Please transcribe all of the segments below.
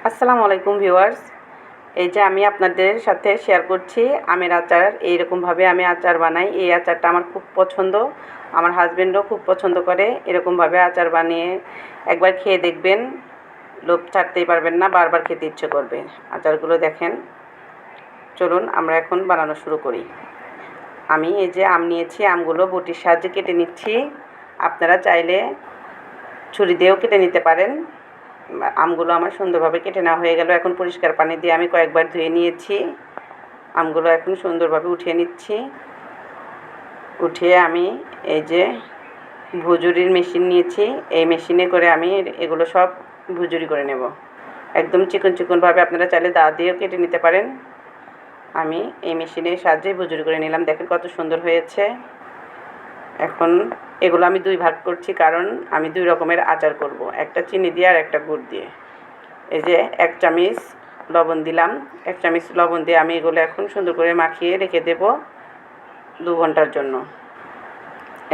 আসসালামু আলাইকুম ভিউয়ার্স। এই যে আমি আপনাদের সাথে শেয়ার করছি আমের আচার। এইরকমভাবে আমি আচার বানাই। এই আচারটা আমার খুব পছন্দ, আমার হাজবেন্ডও খুব পছন্দ করে। এরকমভাবে আচার বানিয়ে একবার খেয়ে দেখবেন, লোভ ছাড়তেই পারবেন না, বারবার খেতে ইচ্ছে করবে। আচারগুলো দেখেন। চলুন আমরা এখন বানানো শুরু করি। আমি এই যে আম নিয়েছি, আমগুলো বটির সাহায্যে কেটে নিচ্ছি। আপনারা চাইলে ছুরি দিয়েও কেটে নিতে পারেন। আমগুলো আমার সুন্দরভাবে কেটে নেওয়া হয়ে গেল। এখন পরিষ্কার পানি দিয়ে আমি কয়েকবার ধুয়ে নিয়েছি। আমগুলো এখন সুন্দরভাবে উঠিয়ে নিচ্ছি। উঠিয়ে আমি এই যে ভুজুরির মেশিন নিয়েছি, এই মেশিনে করে আমি এগুলো সব ভুজুরি করে নেব। একদম চিকন চিকনভাবে, আপনারা চাইলে দা দিয়েও কেটে নিতে পারেন। আমি এই মেশিনের সাহায্যে ভুজুরি করে নিলাম। দেখেন কত সুন্দর হয়েছে। এখন এগুলো আমি দুই ভাগ করছি, কারণ আমি দুই রকমের আচার করব, একটা চিনি দিয়ে আর একটা গুড় দিয়ে। এই যে 1 চামচ লবণ দিলাম। 1 চামচ লবণ দিয়ে আমি এগুলো এখন সুন্দর করে মাখিয়ে রেখে দেব 2 ঘন্টার জন্য।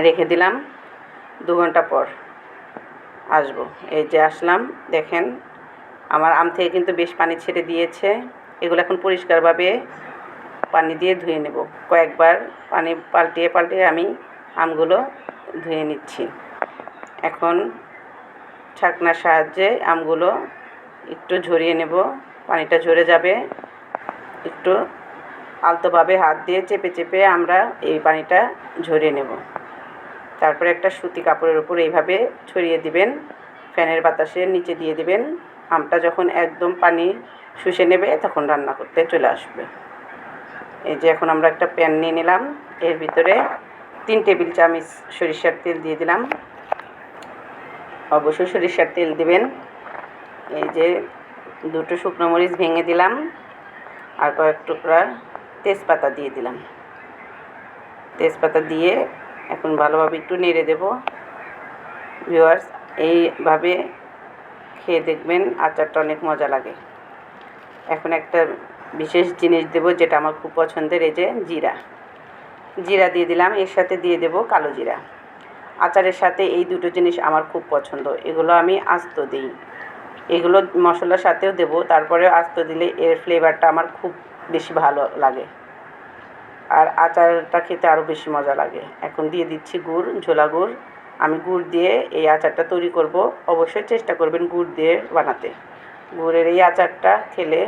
রেখে দিলাম। 2 ঘন্টা পর আসব। এই যে আসলাম, দেখেন আমার আম থেকে কিন্তু বেশ পানি ছেড়ে দিয়েছে। এগুলো এখন পরিষ্কারভাবে পানি দিয়ে ধুয়ে নেব। কয়েকবার পানি পাল্টিয়ে পাল্টিয়ে আমি আমগুলো ধুয়ে নিচ্ছি। এখন ছাঁকনার সাহায্যে আমগুলো একটু ঝরিয়ে নেব। পানিটা ঝরে যাবে। একটু আলতোভাবে হাত দিয়ে চেপে চেপে আমরা এই পানিটা ঝরিয়ে নেব। তারপরে একটা সুতি কাপড়ের উপর এইভাবে ছড়িয়ে দিবেন, ফ্যানের বাতাসের নিচে দিয়ে দিবেন। আমটা যখন একদম পানি শুষে নেবে তখন রান্না করতে চলে আসবে। এই যে এখন আমরা একটা প্যান নিয়ে নিলাম। এর ভিতরে 3 টেবিল চামচ সরিষার তেল দিয়ে দিলাম। অবশ্যই সরিষার তেল দিবেন। এই যে 2টো শুকনো মরিচ ভেঙে দিলাম, আর কয়েক টুকরা তেজপাতা দিয়ে দিলাম। তেজপাতা দিয়ে এখন ভালোভাবে একটু নেড়ে দেব। ভিউয়ার্স, এইভাবে খেয়ে দেখবেন, আচারটা অনেক মজা লাগে। এখন একটা বিশেষ জিনিস দেব, যেটা আমার খুব পছন্দের, এই যে জিরা দিয়ে দিলাম। এর সাথে দিয়ে দেব কালো জিরা। আচারের সাথে এই দুটো জিনিস আমার খুব পছন্দ। এগুলো আমি আস্ত দিই, এগুলো মশলার সাথেও দেব, তারপরে আস্ত দিলে এর ফ্লেভারটা আমার খুব বেশি ভালো লাগে, আর আচারটা খেতে আরও বেশি মজা লাগে। এখন দিয়ে দিচ্ছি গুড়, ঝোলা গুড়। আমি গুড় দিয়ে এই আচারটা তৈরি করব। অবশ্যই চেষ্টা করবেন গুড় দিয়ে বানাতে। গুড়ের এই আচারটা খেলে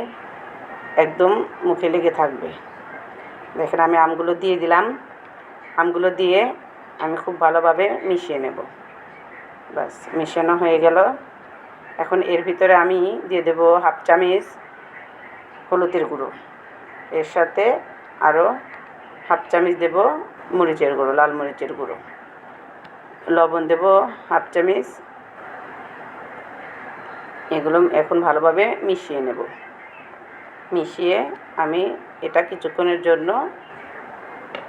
একদম মুখে লেগে থাকবে। দেখেন আমি আমগুলো দিয়ে দিলাম। আমগুলো দিয়ে আমি খুব ভালোভাবে মিশিয়ে নেব। ব্যাস, মিশানো হয়ে গেল। এখন এর ভিতরে আমি দিয়ে দেব 1/2 চামচ হলুদের গুঁড়ো। এর সাথে আরও 1/2 চামচ দেব মরিচের গুঁড়ো, লাল মরিচের গুঁড়ো। লবণ দেব 1/2 চামচ। এগুলো এখন ভালোভাবে মিশিয়ে নেব। মিশিয়ে আমি এটা কিছুক্ষণের জন্য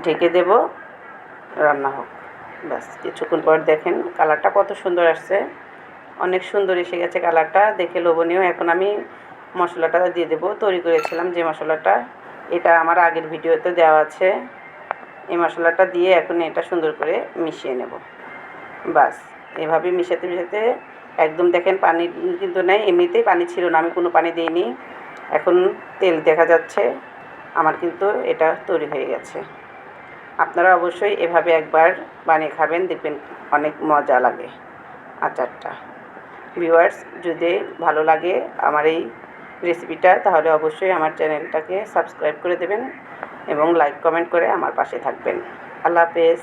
ঢেকে দেব, রান্না হোক। ব্যাস, কিছুক্ষণ পর দেখেন কালারটা কত সুন্দর আসছে। অনেক সুন্দর এসে গেছে কালারটা, দেখে লোভনীয়। এখন আমি মশলাটা দিয়ে দেব। তৈরি করেছিলাম যে মশলাটা, এটা আমার আগের ভিডিওতে দেওয়া আছে। এই মশলাটা দিয়ে এখন এটা সুন্দর করে মিশিয়ে নেব। বাস, এভাবে মিশাতে মিশাতে একদম দেখেন পানি কিন্তু নেই, এমনিতেই পানি ছিল না, আমি কোনো পানি দিইনি। এখন তেল দেখা যাচ্ছে। আমার কিন্তু এটা তৈরি হয়ে গেছে। আপনারা অবশ্যই এভাবে একবার বানিয়ে খাবেন, দেখবেন অনেক মজা লাগে আচারটা। ভিউয়ার্স, যদি ভালো লাগে আমার এই রেসিপিটা, তাহলে অবশ্যই আমার চ্যানেলটাকে সাবস্ক্রাইব করে দেবেন এবং লাইক কমেন্ট করে আমার পাশে থাকবেন। আল্লাহ হাফেজ।